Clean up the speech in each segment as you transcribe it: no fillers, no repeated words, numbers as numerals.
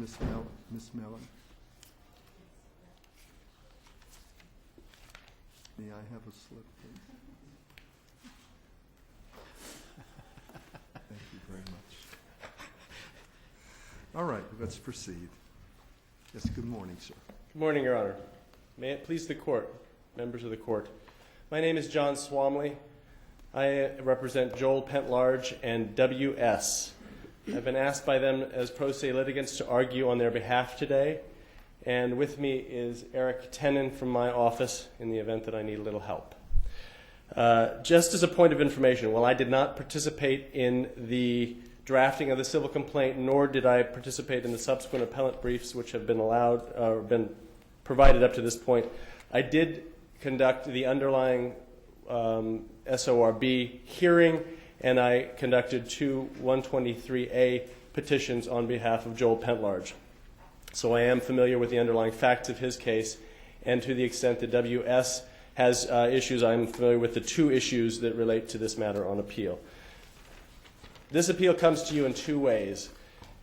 Ms. Mellon. May I have a slip, please? Thank you very much. All right, let's proceed. Yes, good morning, sir. Good morning, Your Honor. May it please the Court, members of the Court. My name is John Swamley. I represent Joel Pentlarge and W.S. I've been asked by them as pro se litigants to argue on their behalf today, and with me is Eric Tenon from my office in the event that I need a little help. Just as a point of information, while I did not participate in the drafting of the civil complaint, nor did I participate in the subsequent appellate briefs which have been been provided up to this point, I did conduct the underlying SORB hearing, and I conducted two 123A petitions on behalf of Joel Pentlarge. So I am familiar with the underlying facts of his case, and to the extent that WS has issues, I'm familiar with the two issues that relate to this matter on appeal. This appeal comes to you in two ways.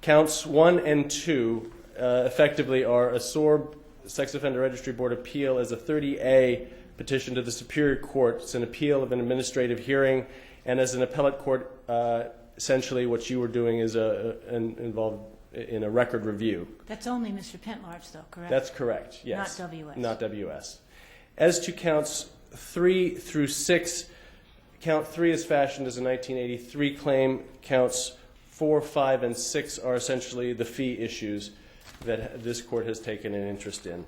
Counts 1 and 2 effectively are a SORB, Sex Offender Registry Board appeal, as a 30A petition to the Superior Court. It's an appeal of an administrative hearing, and as an appellate court, essentially what you were doing is involved in a record review. That's only Mr. Pentlarge, though, correct? That's correct, yes. Not WS. Not WS. As to counts 3 through 6, count 3 is fashioned as a 1983 claim. Counts 4, 5, and 6 are essentially the fee issues that this court has taken an interest in.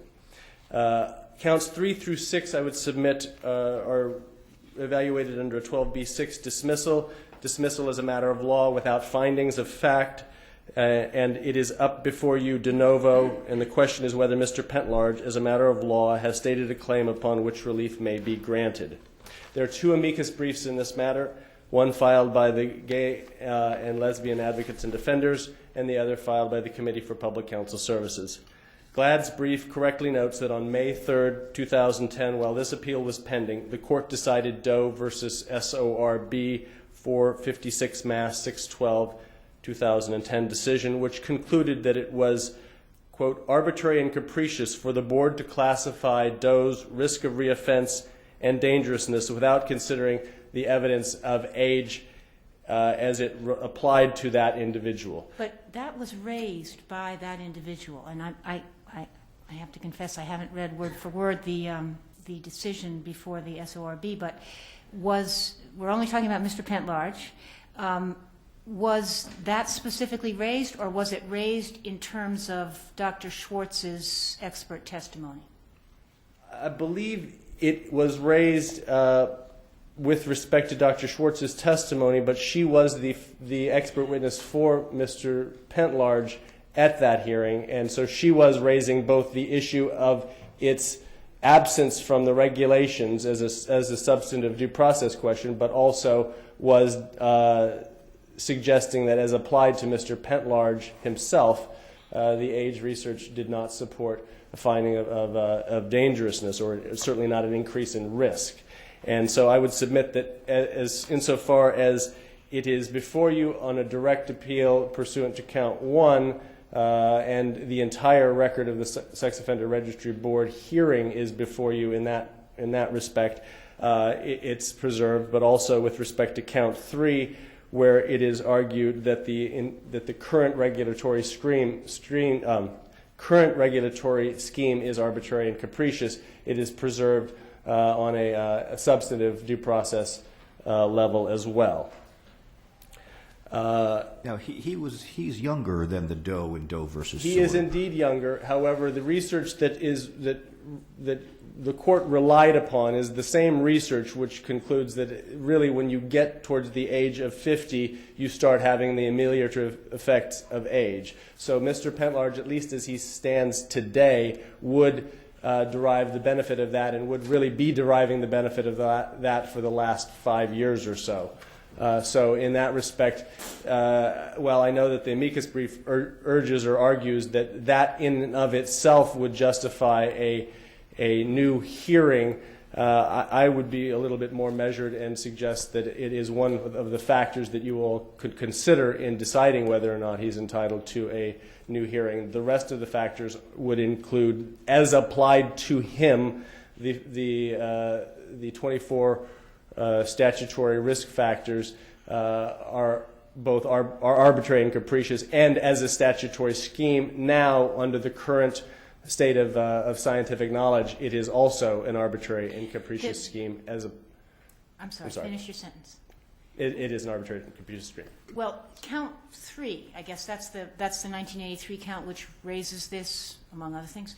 Counts 3 through 6, I would submit, are evaluated under a 12B6 dismissal. Dismissal is a matter of law without findings of fact, and it is up before you de novo, and the question is whether Mr. Pentlarge, as a matter of law, has stated a claim upon which relief may be granted. There are two amicus briefs in this matter, one filed by the Gay and Lesbian Advocates and Defenders, and the other filed by the Committee for Public Counsel Services. GLAD's brief correctly notes that on May 3rd, 2010, while this appeal was pending, the court decided Doe versus SORB 456 Mass 612 2010 decision, which concluded that it was, quote, arbitrary and capricious for the board to classify Doe's risk of reoffense and dangerousness without considering the evidence of age as it applied to that individual. But that was raised by that individual, and I have to confess I haven't read word for word the decision before the SORB, but we're only talking about Mr. Pentlarge. Was that specifically raised, or was it raised in terms of Dr. Schwartz's expert testimony? I believe it was raised with respect to Dr. Schwartz's testimony, but she was the expert witness for Mr. Pentlarge at that hearing, and so she was raising both the issue of its absence from the regulations as a substantive due process question, but also was suggesting that as applied to Mr. Pentlarge himself, the age research did not support a finding of dangerousness, or certainly not an increase in risk. And so I would submit that insofar as it is before you on a direct appeal pursuant to count 1, and the entire record of the Sex Offender Registry Board hearing is before you in that respect, it's preserved, but also with respect to count 3, where it is argued that the current regulatory scheme is arbitrary and capricious, it is preserved on a substantive due process level as well. Now he's younger than the Doe in Doe versus He SORB. is indeed younger. However, the research that the court relied upon is the same research which concludes that really when you get towards the age of 50, you start having the ameliorative effects of age. So Mr. Pentlarge, at least as he stands today, would derive the benefit of that, and would really be deriving the benefit of that for the last 5 years or so. So in that respect, while I know that the amicus brief urges or argues that in and of itself would justify a new hearing, I would be a little bit more measured and suggest that it is one of the factors that you all could consider in deciding whether or not he's entitled to a new hearing. The rest of the factors would include, as applied to him, the 24 statutory risk factors are arbitrary and capricious, and as a statutory scheme now under the current state of scientific knowledge, it is also an arbitrary and capricious scheme. I'm sorry, finish your sentence. It is an arbitrary and capricious scheme. Well, count 3, I guess that's the 1983 count, which raises this, among other things.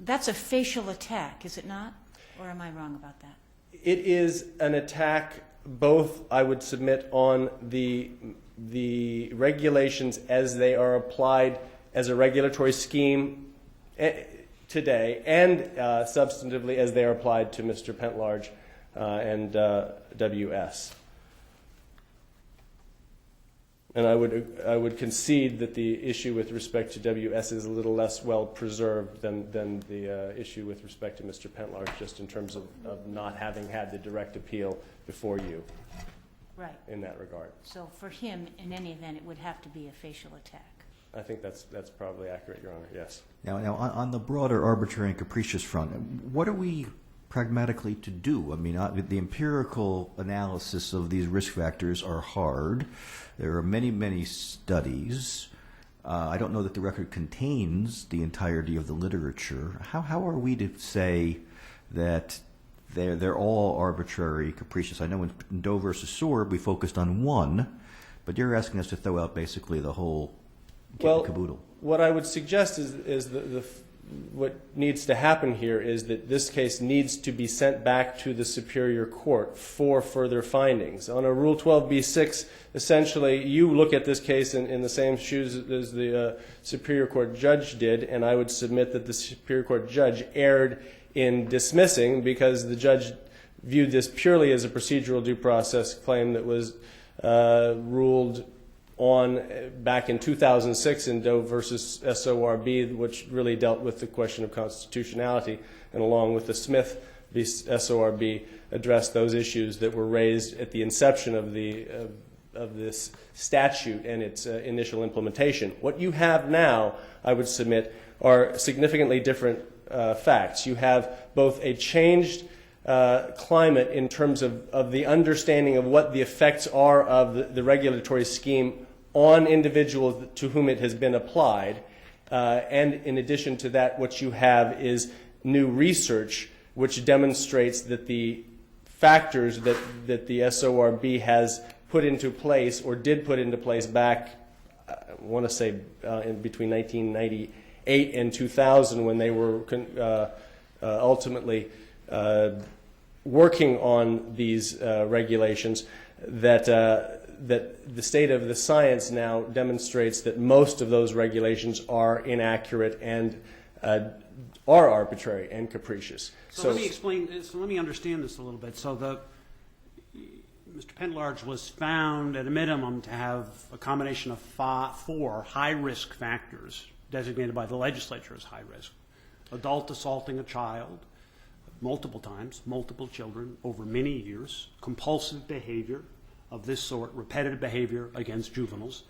That's a facial attack, is it not? Or am I wrong about that? It is an attack, both, I would submit, on the regulations as they are applied as a regulatory scheme today, and substantively as they are applied to Mr. Pentlarge and WS. And I would concede that the issue with respect to WS is a little less well preserved than the issue with respect to Mr. Pentlarge, just in terms of not having had the direct appeal before you. Right. In that regard. So for him, in any event, it would have to be a facial attack. I think that's probably accurate, Your Honor, yes. Now on the broader arbitrary and capricious front, what are we pragmatically to do? I mean, the empirical analysis of these risk factors are hard. There are many, many studies. I don't know that the record contains the entirety of the literature. How are we to say that they're all arbitrary, capricious? I know in Doe versus SORB we focused on one, but you're asking us to throw out basically the whole caboodle. What I would suggest is what needs to happen here is that this case needs to be sent back to the Superior Court for further findings. On a Rule 12b-6, essentially, you look at this case in the same shoes as the Superior Court judge did, and I would submit that the Superior Court judge erred in dismissing, because the judge viewed this purely as a procedural due process claim that was ruled on back in 2006 in Doe versus SORB, which really dealt with the question of constitutionality, and along with the Smith v. SORB addressed those issues that were raised at the inception of this statute and its initial implementation. What you have now, I would submit, are significantly different facts. You have both a changed climate in terms of the understanding of what the effects are of the regulatory scheme on individuals to whom it has been applied. And in addition to that, what you have is new research which demonstrates that the factors that the SORB has put into place or did put into place back, I want to say in between 1998 and 2000, when they were ultimately working on these regulations, that the state of the science now demonstrates that most of those regulations are inaccurate and are arbitrary and capricious. So let me explain. So let me understand this a little bit. So Mr. Pentlarge was found at a minimum to have a combination of 4 high-risk factors designated by the legislature as high risk: adult assaulting a child multiple times, multiple children over many years, compulsive behavior of this sort, repetitive behavior against juveniles,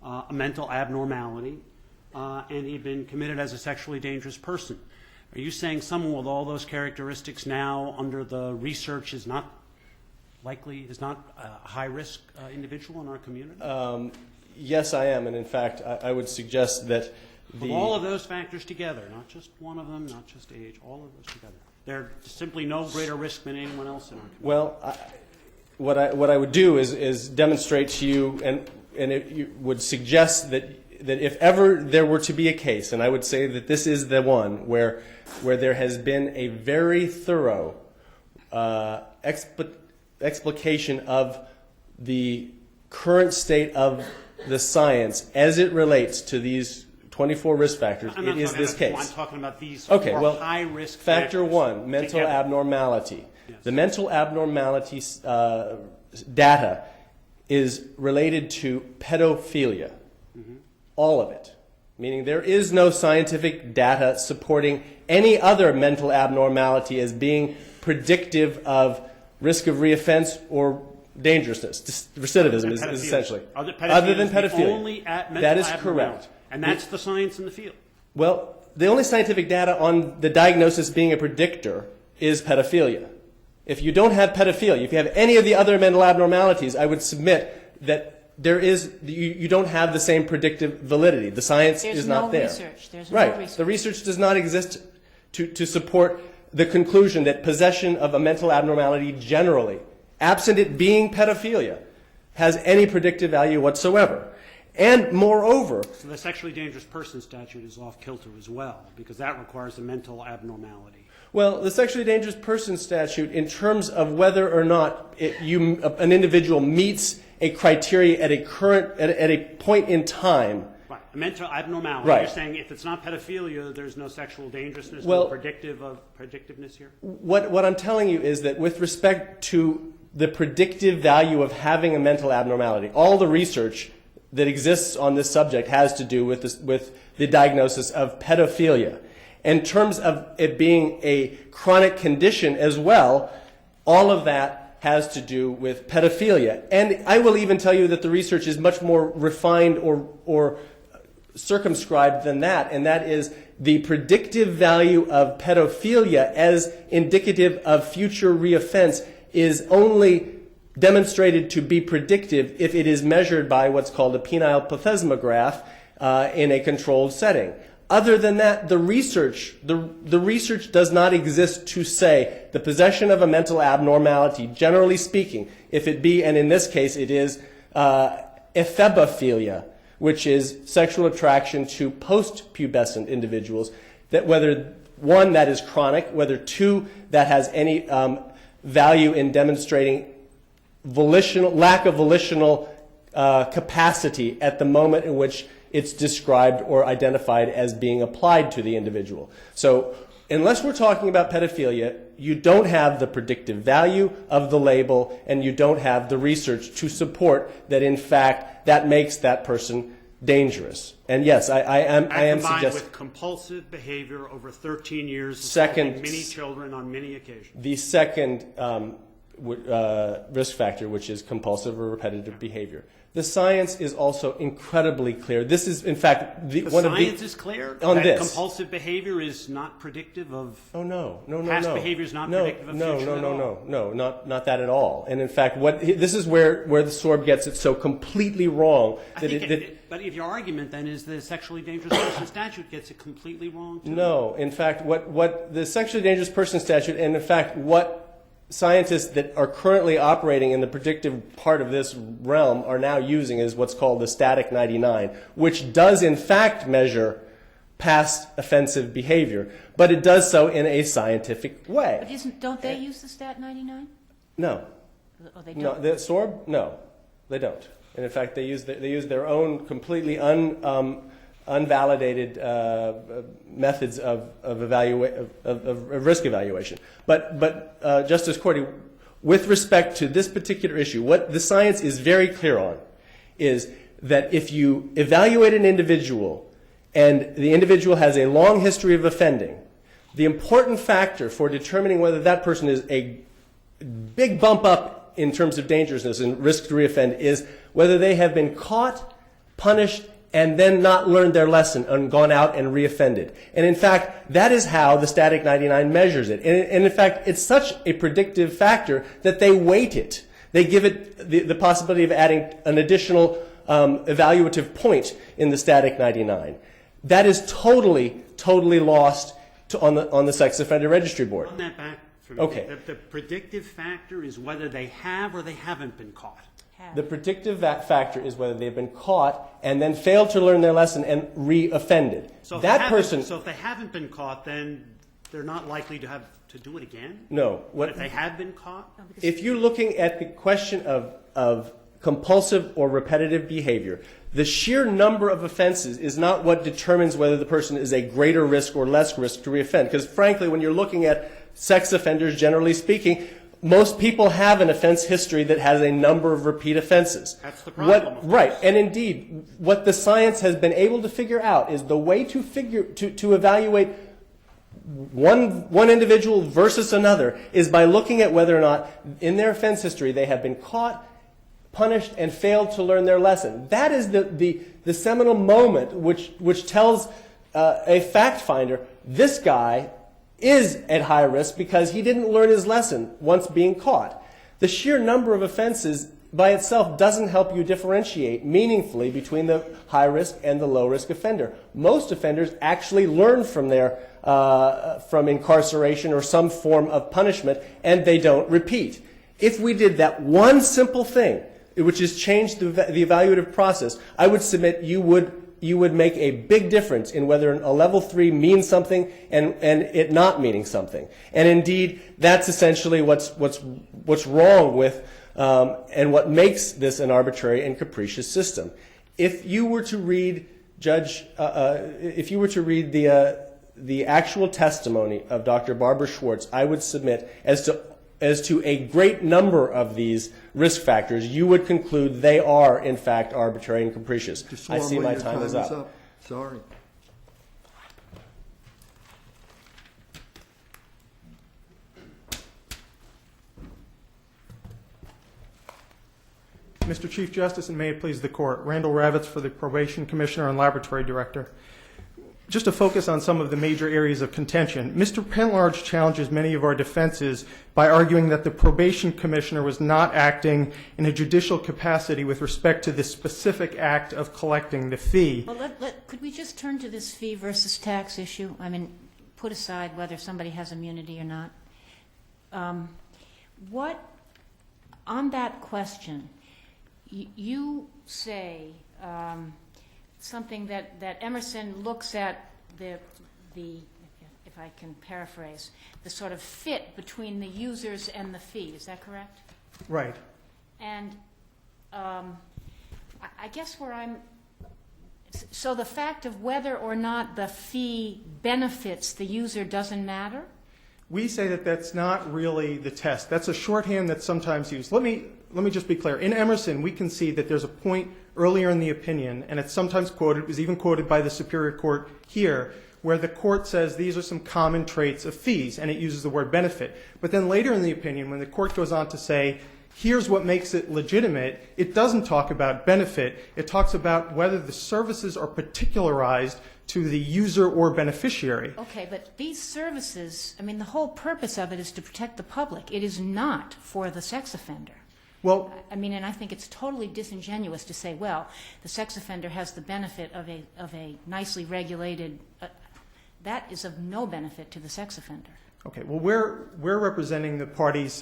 a mental abnormality, and he'd been committed as a sexually dangerous person. Are you saying someone with all those characteristics now under the research is not a high-risk individual in our community? Yes, I am, and in fact, I would suggest that with all of those factors together, not just one of them, not just age, all of those together, they're simply no greater risk than anyone else in our community. Well, what I would do is demonstrate to you, and it would suggest that if ever there were to be a case, and I would say that this is the one where there has been a very thorough explication of the current state of the science as it relates to these 24 risk factors, it is this case. I'm talking about these 4 high-risk factors. Factor 1, mental abnormality. Yes. The mental abnormality data is related to pedophilia, all of it. meaning there is no scientific data supporting any other mental abnormality as being predictive of risk of reoffense or dangerousness. Recidivism is essentially. Other than pedophilia. Only at mental that is abnormality. correct. And that's the science in the field. Well, the only scientific data on the diagnosis being a predictor is pedophilia. If you don't have pedophilia, if you have any of the other mental abnormalities, I would submit that you don't have the same predictive validity. The science is not there. There's Right. no research. The research does not exist to support the conclusion that possession of a mental abnormality generally, absent it being pedophilia, has any predictive value whatsoever. And moreover, So the sexually dangerous person statute is off kilter as well, because that requires a mental abnormality. well, the sexually dangerous person statute, in terms of whether or not an individual meets a criteria at a point in time. Right, a mental abnormality. Right. You're saying if it's not pedophilia, there's no sexual dangerousness, Well, no predictiveness here? What I'm telling you is that with respect to the predictive value of having a mental abnormality, all the research that exists on this subject has to do with the diagnosis of pedophilia. In terms of it being a chronic condition as well, all of that has to do with pedophilia. And I will even tell you that the research is much more refined or circumscribed than that, and that is the predictive value of pedophilia as indicative of future reoffense is only demonstrated to be predictive if it is measured by what's called a penile plethysmograph in a controlled setting. Other than that, the research does not exist to say the possession of a mental abnormality, generally speaking, if it be, and in this case it is ephebophilia, which is sexual attraction to post-pubescent individuals, that whether one, that is chronic, whether two, that has any value in demonstrating lack of volitional capacity at the moment in which it's described or identified as being applied to the individual. So unless we're talking about pedophilia, you don't have the predictive value of the label, and you don't have the research to support that, in fact, that makes that person dangerous. And yes, I am Combined suggesting with compulsive behavior over 13 years, Second- assaulting many children on many occasions. the second risk factor, which is compulsive or repetitive behavior. The science is also incredibly clear. This is, in fact, one of the... Science is clear on that this. compulsive behavior is not predictive of... Oh, no. Past behavior is not predictive of future at all. No, not that at all. And in fact, this is where the SORB gets it so completely wrong. But if your argument then is the sexually dangerous person statute gets it completely wrong too? No, in fact, what the sexually dangerous person statute, and in fact, what scientists that are currently operating in the predictive part of this realm are now using is what's called the static 99, which does in fact measure past offensive behavior, but it does so in a scientific way. But don't they use the Stat 99? No. Oh, they No, don't? the SORB? No, they don't. And in fact, they use their own completely unvalidated methods of risk evaluation. But Justice Cordy, with respect to this particular issue, what the science is very clear on is that if you evaluate an individual and the individual has a long history of offending, the important factor for determining whether that person is a big bump up in terms of dangerousness and risk to reoffend is whether they have been caught, punished, and then not learned their lesson and gone out and reoffended. And in fact, that is how the static 99 measures it. And in fact, it's such a predictive factor that they weight it. They give it the possibility of adding an additional evaluative point in the static 99. That is totally lost on the Sex Offender Registry Board. Run that back for me. Okay. The predictive factor is whether they have or they haven't been caught. The predictive factor is whether they've been caught and then failed to learn their lesson and re-offended. So if they haven't been caught, then they're not likely to have to do it again? No. But if they have been caught? If you're looking at the question of compulsive or repetitive behavior, the sheer number of offenses is not what determines whether the person is a greater risk or less risk to reoffend. Because frankly, when you're looking at sex offenders, generally speaking, most people have an offense history that has a number of repeat offenses. That's the problem, of Right, course. and indeed, what the science has been able to figure out is the way to evaluate one individual versus another is by looking at whether or not in their offense history they have been caught, punished, and failed to learn their lesson. That is the seminal moment which tells a fact finder, this guy is at high risk because he didn't learn his lesson once being caught. The sheer number of offenses by itself doesn't help you differentiate meaningfully between the high risk and the low risk offender. Most offenders actually learn from from incarceration or some form of punishment, and they don't repeat. If we did that one simple thing, which is change the evaluative process, I would submit you would make a big difference in whether a level 3 means something and it not meaning something. And indeed, that's essentially what's wrong with and what makes this an arbitrary and capricious system. If you were to read the actual testimony of Dr. Barbara Schwartz, I would submit as to a great number of these risk factors, you would conclude they are, in fact, arbitrary and capricious. Mr. I see Sorbo, my your time is up. Sorry. Mr. Chief Justice, and may it please the Court, Randall Ravitz for the Probation Commissioner and Laboratory Director. Just to focus on some of the major areas of contention, Mr. Penlarge challenges many of our defenses by arguing that the Probation Commissioner was not acting in a judicial capacity with respect to the specific act of collecting the fee. Well, could we just turn to this fee versus tax issue? I mean, put aside whether somebody has immunity or not. On that question, you say something that Emerson looks at the, if I can paraphrase, the sort of fit between the users and the fee. Is that correct? Right. And I guess so the fact of whether or not the fee benefits the user doesn't matter? We say that that's not really the test. That's a shorthand that's sometimes used. Let me just be clear. In Emerson, we can see that there's a point earlier in the opinion, and it's sometimes quoted, it was even quoted by the Superior Court here, where the court says these are some common traits of fees, and it uses the word benefit. But then later in the opinion, when the court goes on to say, here's what makes it legitimate, it doesn't talk about benefit. It talks about whether the services are particularized to the user or beneficiary. Okay, but these services, I mean, the whole purpose of it is to protect the public. It is not for the sex offender. Well, I mean, and I think it's totally disingenuous to say, well, the sex offender has the benefit of a nicely regulated, that is of no benefit to the sex offender. okay, well, we're representing the parties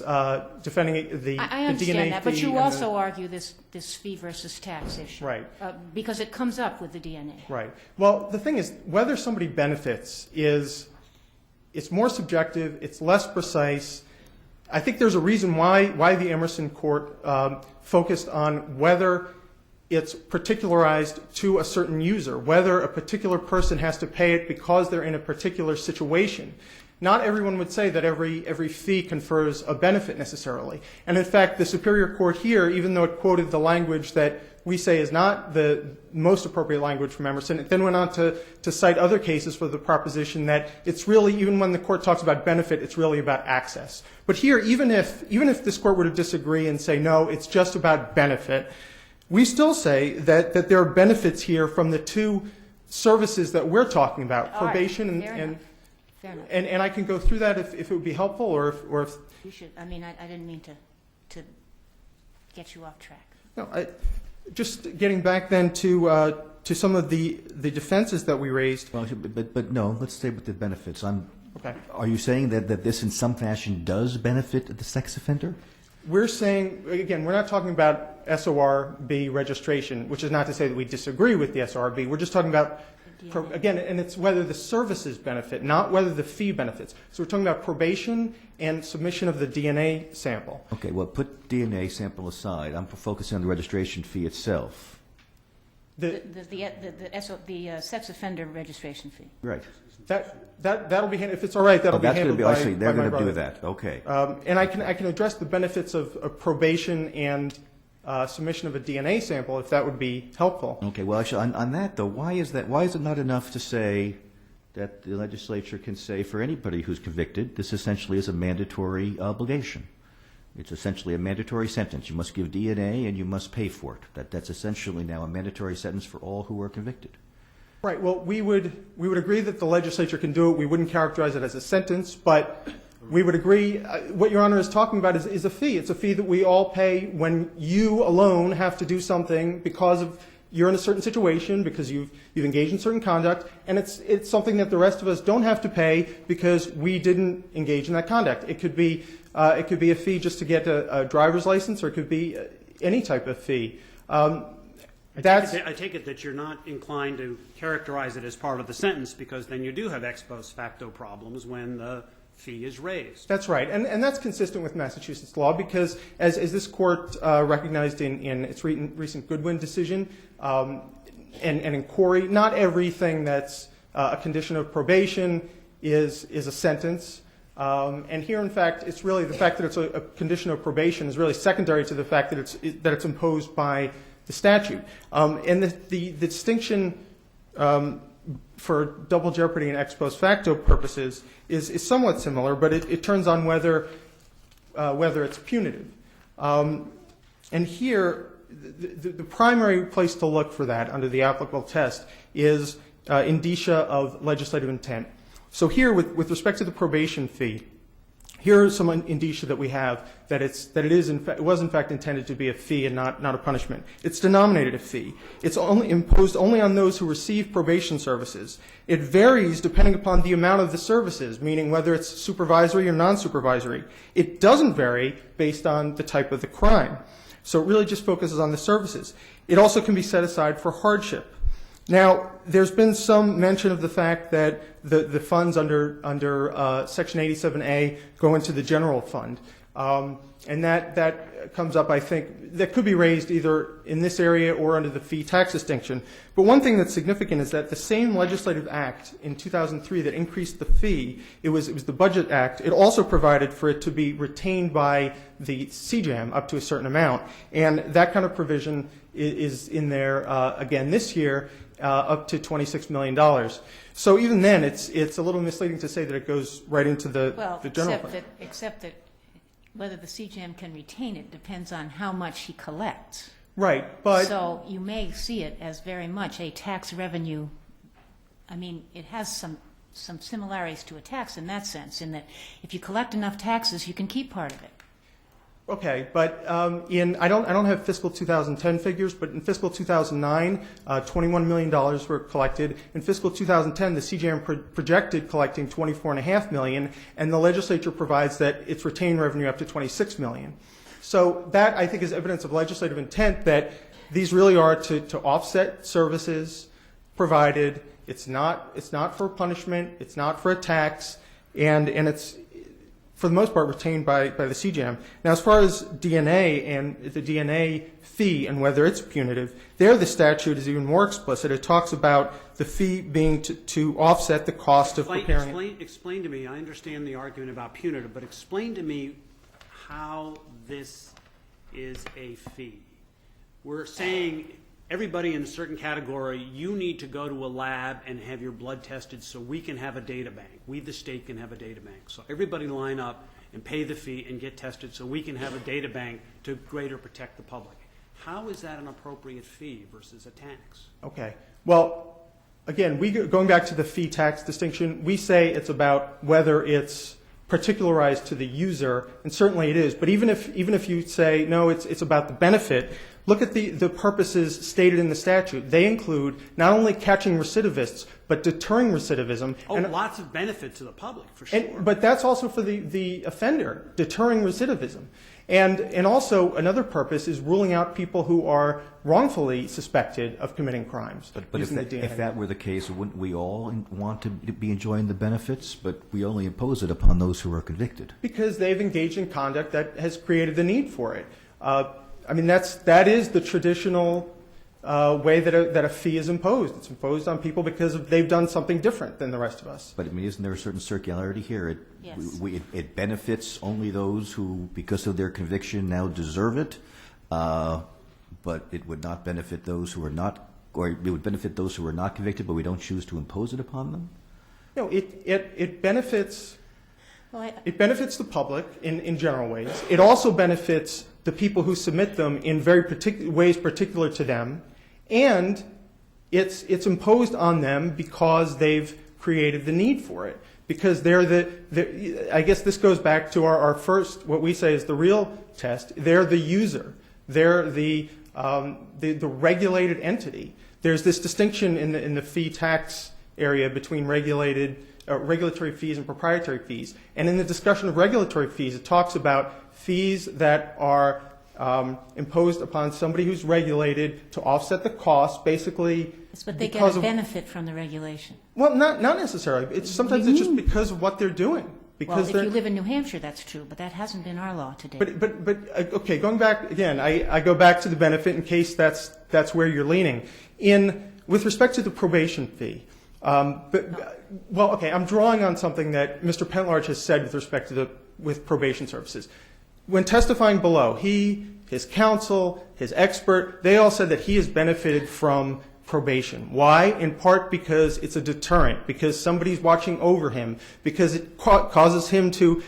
defending the I understand DNA that, but fee you and also argue this fee versus tax issue. Right. Because it comes up with the DNA. Right. Well, the thing is, whether somebody benefits it's more subjective, it's less precise. I think there's a reason why the Emerson Court focused on whether it's particularized to a certain user, whether a particular person has to pay it because they're in a particular situation. Not everyone would say that every fee confers a benefit necessarily. And in fact, the Superior Court here, even though it quoted the language that we say is not the most appropriate language from Emerson, it then went on to cite other cases for the proposition that it's really, even when the court talks about benefit, it's really about access. But here, even if this court were to disagree and say, no, it's just about benefit, we still say that there are benefits here from the two services that we're talking about, probation and Fair enough. And I can go through that if it would be helpful, or if You should. I mean, I didn't mean to get you off track. no, just getting back then to some of the defenses that we raised. Well, but no, let's stay with the benefits. Okay. Are you saying that this in some fashion does benefit the sex offender? We're saying, again, we're not talking about SORB registration, which is not to say that we disagree with the SORB. We're just talking about, again, and it's whether the services benefit, not whether the fee benefits. So we're talking about probation and submission of the DNA sample. Okay, well, put DNA sample aside. I'm focusing on the registration fee itself. The sex offender registration fee. Right. That'll be handled, if it's all right, that'll be that's going handled to by be, I see, they're by my going to do brother. that, okay. And I can address the benefits of probation and submission of a DNA sample, if that would be helpful. Okay, well, actually, on that, though, why is it not enough to say that the legislature can say for anybody who's convicted, this essentially is a mandatory obligation? It's essentially a mandatory sentence. You must give DNA and you must pay for it. That's essentially now a mandatory sentence for all who are convicted. Right. Well, we would agree that the legislature can do it. We wouldn't characterize it as a sentence, but we would agree. What Your Honor is talking about is a fee. It's a fee that we all pay when you alone have to do something because of you're in a certain situation, because you've engaged in certain conduct, and it's something that the rest of us don't have to pay because we didn't engage in that conduct. It could be a fee just to get a driver's license, or it could be any type of fee. I take it that you're not inclined to characterize it as part of the sentence, because then you do have ex post facto problems when the fee is raised. That's right, and that's consistent with Massachusetts law, because as this court recognized in its recent Goodwin decision, and in Corey, not everything that's a condition of probation is a sentence. And here, in fact, it's really the fact that it's a condition of probation is really secondary to the fact that it's imposed by the statute. And the distinction for double jeopardy and ex post facto purposes is somewhat similar, but it turns on whether it's punitive. And here, the primary place to look for that under the applicable test is indicia of legislative intent. So here, with respect to the probation fee, here are some indicia that we have that it was in fact intended to be a fee and not a punishment. It's denominated a fee. It's only imposed only on those who receive probation services. It varies depending upon the amount of the services, meaning whether it's supervisory or non-supervisory. It doesn't vary based on the type of the crime. So it really just focuses on the services. It also can be set aside for hardship. Now, there's been some mention of the fact that the funds under Section 87A go into the general fund. And that comes up, I think, that could be raised either in this area or under the fee tax distinction. But one thing that's significant is that the same legislative act in 2003 that increased the fee, it was the Budget Act, it also provided for it to be retained by the CJAM up to a certain amount. And that kind of provision is in there again this year, up to $26 million. So even then, it's a little misleading to say that it goes right into the general fund. Except that whether the CJAM can retain it depends on how much he collects. Right, but So you may see it as very much a tax revenue. I mean, it has some similarities to a tax in that sense, in that if you collect enough taxes, you can keep part of it. okay, but I don't have fiscal 2010 figures, but in fiscal 2009, $21 million were collected. In fiscal 2010, the CJAM projected collecting $24.5 million, and the legislature provides that it's retained revenue up to $26 million. So that, I think, is evidence of legislative intent that these really are to offset services provided. It's not for punishment. It's not for a tax, and it's, for the most part, retained by the CJAM. Now, as far as DNA and the DNA fee and whether it's punitive, there the statute is even more explicit. It talks about the fee being to offset the cost of preparing it. Explain to me, I understand the argument about punitive, but explain to me how this is a fee. We're saying everybody in a certain category, you need to go to a lab and have your blood tested so we can have a data bank. We, the state, can have a data bank. So everybody line up and pay the fee and get tested so we can have a data bank to greater protect the public. How is that an appropriate fee versus a tax? Okay. Well, again, going back to the fee tax distinction, we say it's about whether it's particularized to the user, and certainly it is. But even if you say, no, it's about the benefit, look at the purposes stated in the statute. They include not only catching recidivists, but deterring recidivism. Oh, and lots of benefit to the public, for sure. But that's also for the offender, deterring recidivism. And also another purpose is ruling out people who are wrongfully suspected of committing crimes. But if that were the case, wouldn't we all want to be enjoying the benefits? But we only impose it upon those who are convicted. Because they've engaged in conduct that has created the need for it. I mean, that is the traditional way that a fee is imposed. It's imposed on people because they've done something different than the rest of us. But I mean, isn't there a certain circularity here? Yes. It benefits only those who, because of their conviction, now deserve it, but it would not benefit those who are not, or it would benefit those who are not convicted, but we don't choose to impose it upon them? No, it benefits. Well, It benefits the public in general ways. It also benefits the people who submit them in very ways particular to them, and it's imposed on them because they've created the need for it. Because they're I guess this goes back to our first, what we say is the real test. They're the user. They're the regulated entity. There's this distinction in the fee tax area between regulatory fees and proprietary fees. And in the discussion of regulatory fees, it talks about fees that are imposed upon somebody who's regulated to offset the cost, basically. but they get because a of, benefit from the regulation. well, not necessarily. Sometimes it's just because of what they're doing. Because Well, if you live in New Hampshire, that's true, but that hasn't been our law to date. But okay, going back again, I go back to the benefit in case that's where you're leaning. With respect to the probation fee, I'm drawing on something that Mr. Pentlarge has said with respect to with probation services. When testifying below, his counsel, his expert, they all said that he has benefited from probation. Why? In part because it's a deterrent, because somebody's watching over him, because it causes him to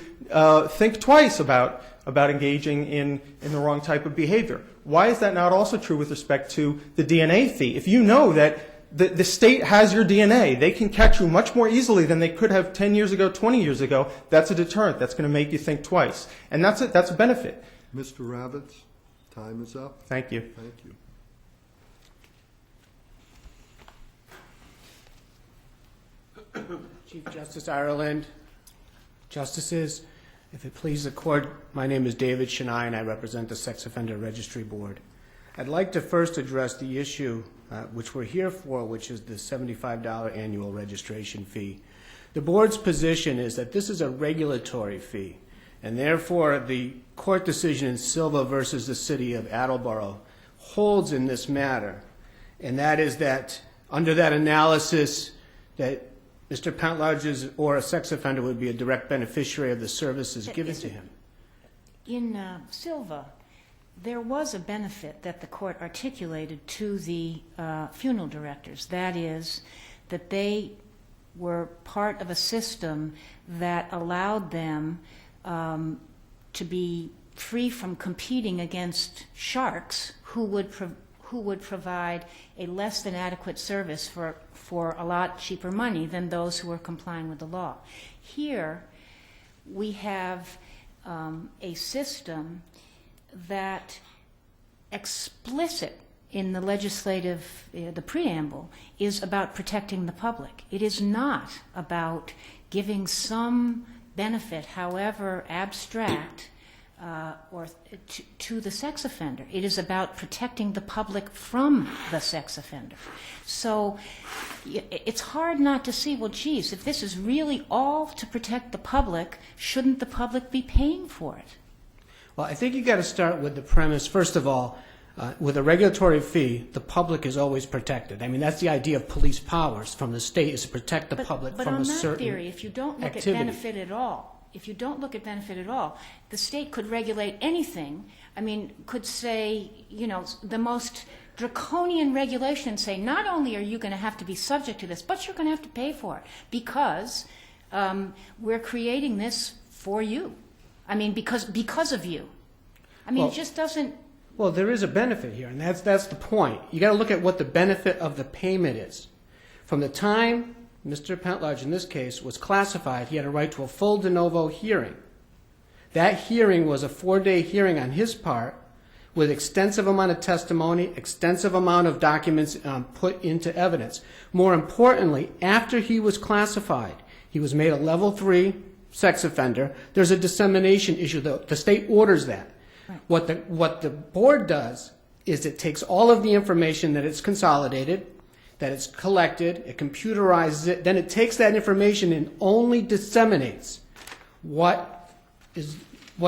think twice about engaging in the wrong type of behavior. Why is that not also true with respect to the DNA fee? If you know that the state has your DNA, they can catch you much more easily than they could have 10 years ago, 20 years ago. That's a deterrent. That's going to make you think twice. And that's a benefit. Mr. Ravitz, time is up. Thank you. Thank you. Chief Justice Ireland, Justices, if it please the Court, my name is David Chennai and I represent the Sex Offender Registry Board. I'd like to first address the issue which we're here for, which is the $75 annual registration fee. The Board's position is that this is a regulatory fee, and therefore the court decision in Silva versus the City of Attleboro holds in this matter, and that is that under that analysis that Mr. Pentlarge or a sex offender would be a direct beneficiary of the services given to him. In Silva, there was a benefit that the court articulated to the funeral directors. That is, that they were part of a system that allowed them to be free from competing against sharks who would provide a less than adequate service for a lot cheaper money than those who were complying with the law. Here, we have a system that explicit in the legislative, the preamble, is about protecting the public. It is not about giving some benefit, however abstract, or to the sex offender. It is about protecting the public from the sex offender. So it's hard not to see, well, geez, if this is really all to protect the public, shouldn't the public be paying for it? Well, I think you got to start with the premise, first of all, with a regulatory fee, the public is always protected. I mean, that's the idea of police powers from the state, is to protect the public from a certain But on that theory, if you don't look activity. at benefit at all, the state could regulate anything. I mean, could say, the most draconian regulation, say, not only are you going to have to be subject to this, but you're going to have to pay for it because we're creating this for you. I mean, because of you. I mean, Well, it just doesn't. Well, there is a benefit here, and that's the point. You got to look at what the benefit of the payment is. From the time Mr. Pentlarge, in this case, was classified, he had a right to a full de novo hearing. That hearing was a 4-day hearing on his part with extensive amount of testimony, extensive amount of documents put into evidence. More importantly, after he was classified, he was made a level 3 sex offender. There's a dissemination issue. The state orders that. Right. What the board does is it takes all of the information that it's consolidated, that it's collected, it computerizes it, then it takes that information and only disseminates what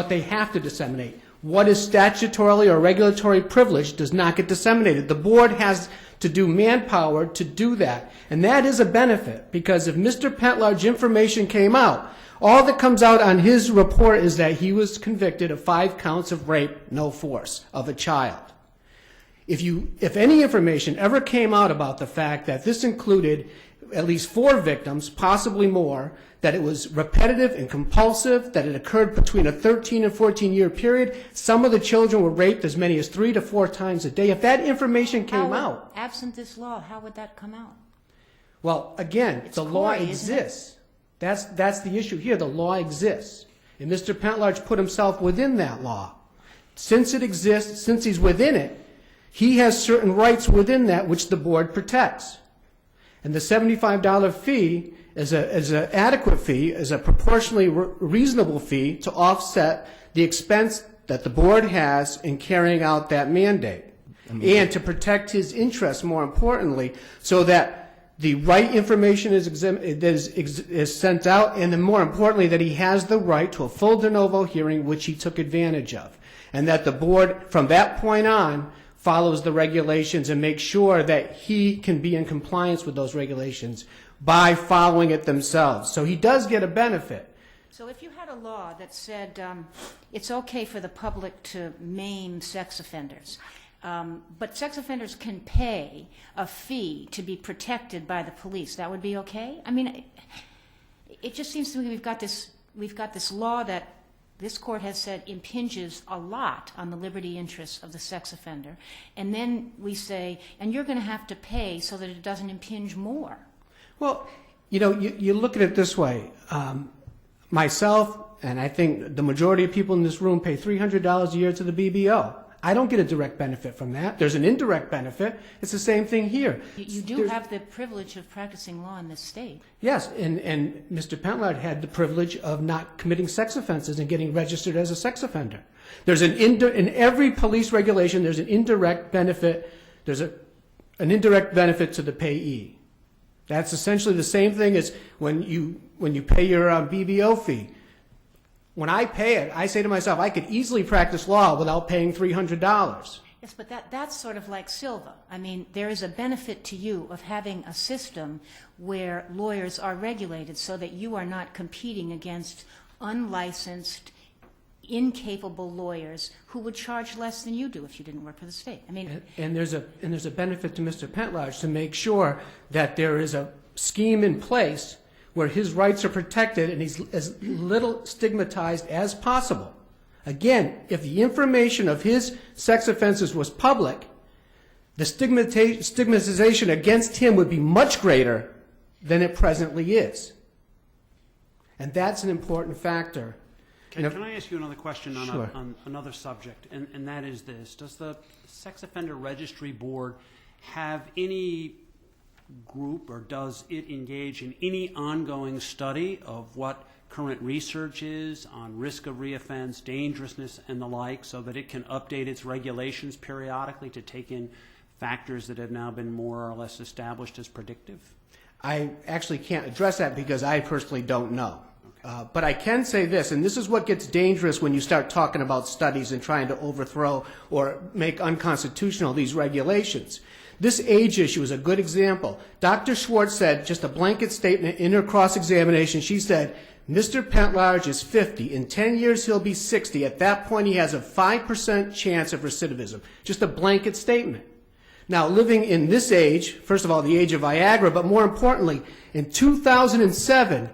they have to disseminate, What is statutorily or regulatory privileged does not get disseminated. The board has to do manpower to do that. And that is a benefit, because if Mr. Pentlarge's information came out, all that comes out on his report is that he was convicted of 5 counts of rape, no force, of a child. If any information ever came out about the fact that this included at least 4 victims, possibly more, that it was repetitive and compulsive, that it occurred between a 13 and 14-year period, some of the children were raped as many as 3 to 4 times a day. If that information came out... Absent this law, how would that come out? Well, again, It's the law coy, isn't it? exists. That's the issue here. The law exists. And Mr. Pentlarge put himself within that law. Since it exists, since he's within it, he has certain rights within that which the board protects. And the $75 fee is an adequate fee, is a proportionally reasonable fee to offset the expense that the board has in carrying out that mandate. And to protect his interests, more importantly, so that the right information is sent out, and then more importantly, that he has the right to a full de novo hearing, which he took advantage of. And that the board, from that point on, follows the regulations and makes sure that he can be in compliance with those regulations by following it themselves. So he does get a benefit. So if you had a law that said it's okay for the public to maim sex offenders, but sex offenders can pay a fee to be protected by the police, that would be okay? I mean, it just seems to me we've got this law that this court has said impinges a lot on the liberty interests of the sex offender, and then we say, and you're going to have to pay so that it doesn't impinge more. Well, you look at it this way. Myself, and I think the majority of people in this room, pay $300 a year to the BBO. I don't get a direct benefit from that. There's an indirect benefit. It's the same thing here. You do have the privilege of practicing law in this state. Yes, and Mr. Pentlarge had the privilege of not committing sex offenses and getting registered as a sex offender. There's in every police regulation, there's an indirect benefit. There's an indirect benefit to the payee. That's essentially the same thing as when you pay your BBO fee. When I pay it, I say to myself, I could easily practice law without paying $300. Yes, but that's sort of like Silva. I mean, there is a benefit to you of having a system where lawyers are regulated so that you are not competing against unlicensed, incapable lawyers who would charge less than you do if you didn't work for the state. I mean, and there's a benefit to Mr. Pentlarge to make sure that there is a scheme in place where his rights are protected and he's as little stigmatized as possible. Again, if the information of his sex offenses was public, the stigmatization against him would be much greater than it presently is. And that's an important factor. Can I ask you another question on, Sure. on another subject, and that is this. Does the Sex Offender Registry Board have any group, or does it engage in any ongoing study of what current research is on risk of reoffense, dangerousness, and the like, so that it can update its regulations periodically to take in factors that have now been more or less established as predictive? I actually can't address that because I personally don't know. But I can say this, and this is what gets dangerous when you start talking about studies and trying to overthrow or make unconstitutional these regulations. This age issue is a good example. Dr. Schwartz said, just a blanket statement in her cross-examination, she said, Mr. Pentlarge is 50. In 10 years, he'll be 60. At that point, he has a 5% chance of recidivism. Just a blanket statement. Now, living in this age, first of all, the age of Viagra, but more importantly, in 2007,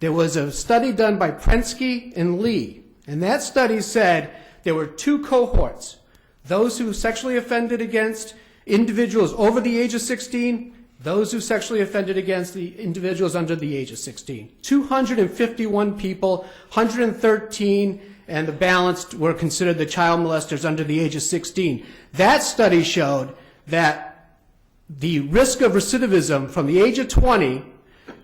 there was a study done by Prensky and Lee, and that study said there were 2 cohorts, those who sexually offended against individuals over the age of 16, those who sexually offended against the individuals under the age of 16. 251 people, 113, and the balance were considered the child molesters under the age of 16. That study showed that the risk of recidivism from the age of 20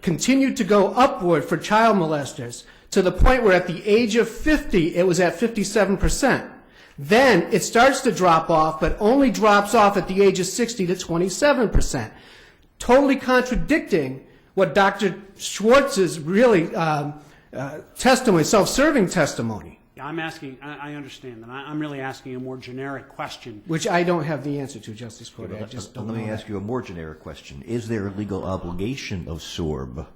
continued to go upward for child molesters to the point where at the age of 50, it was at 57%. Then it starts to drop off, but only drops off at the age of 60 to 27%. Totally contradicting what Dr. Schwartz's really testimony, self-serving testimony. I'm asking, I understand that. I'm really asking a more generic question. Which I don't have the answer to, Justice Corday. I just don't know. Let me that. ask you a more generic question. Is there a legal obligation of SORB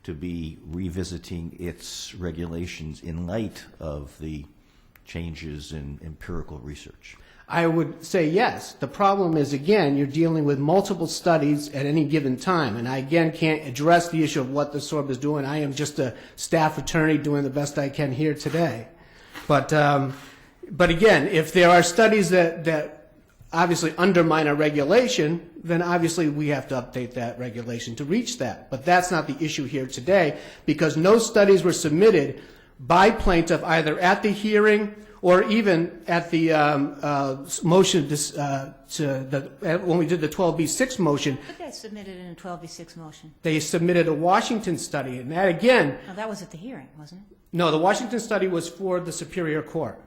to be revisiting its regulations in light of the changes in empirical research? I would say yes. The problem is, again, you're dealing with multiple studies at any given time, and I, again, can't address the issue of what the SORB is doing. I am just a staff attorney doing the best I can here today. But again, if there are studies that obviously undermine a regulation, then obviously we have to update that regulation to reach that. But that's not the issue here today, because no studies were submitted by plaintiff either at the hearing or even at the motion when we did the 12b6 motion. But they submitted in a 12b6 motion. They submitted a Washington study, and that again. Oh, that was at the hearing, wasn't it? No, the Washington study was for the Superior Court.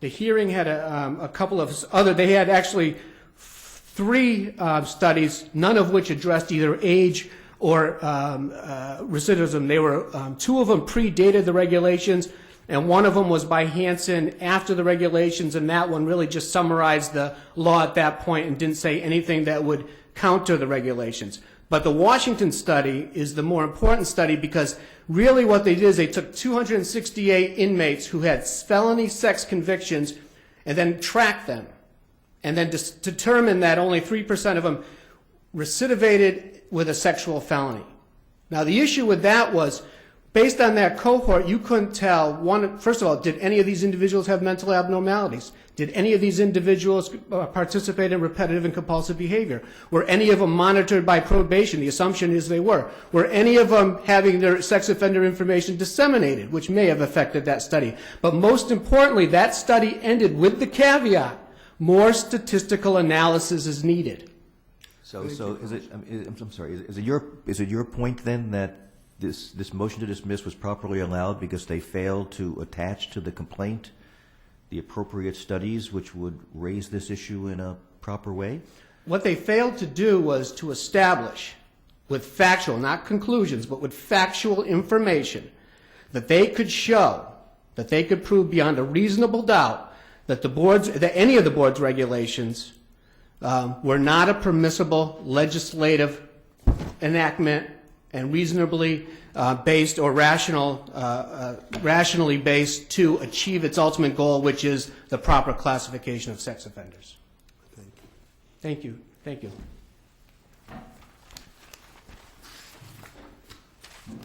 The hearing had a couple of other. They had actually 3 studies, none of which addressed either age or recidivism. They were 2 of them predated the regulations, and one of them was by Hansen after the regulations, and that one really just summarized the law at that point and didn't say anything that would counter the regulations. But the Washington study is the more important study, because really what they did is they took 268 inmates who had felony sex convictions and then tracked them, and then determined that only 3% of them recidivated with a sexual felony. Now, the issue with that was, based on that cohort, you couldn't tell, first of all, did any of these individuals have mental abnormalities? Did any of these individuals participate in repetitive and compulsive behavior? Were any of them monitored by probation? The assumption is they were. Were any of them having their sex offender information disseminated, which may have affected that study? But most importantly, that study ended with the caveat, more statistical analysis is needed. So is it? I'm sorry. Is it your point then that this motion to dismiss was properly allowed because they failed to attach to the complaint the appropriate studies which would raise this issue in a proper way? What they failed to do was to establish, with factual, not conclusions, but with factual information, that they could show, that they could prove beyond a reasonable doubt that any of the board's regulations were not a permissible legislative enactment and reasonably based or rationally based to achieve its ultimate goal, which is the proper classification of sex offenders. Thank you. Thank you. Thank you.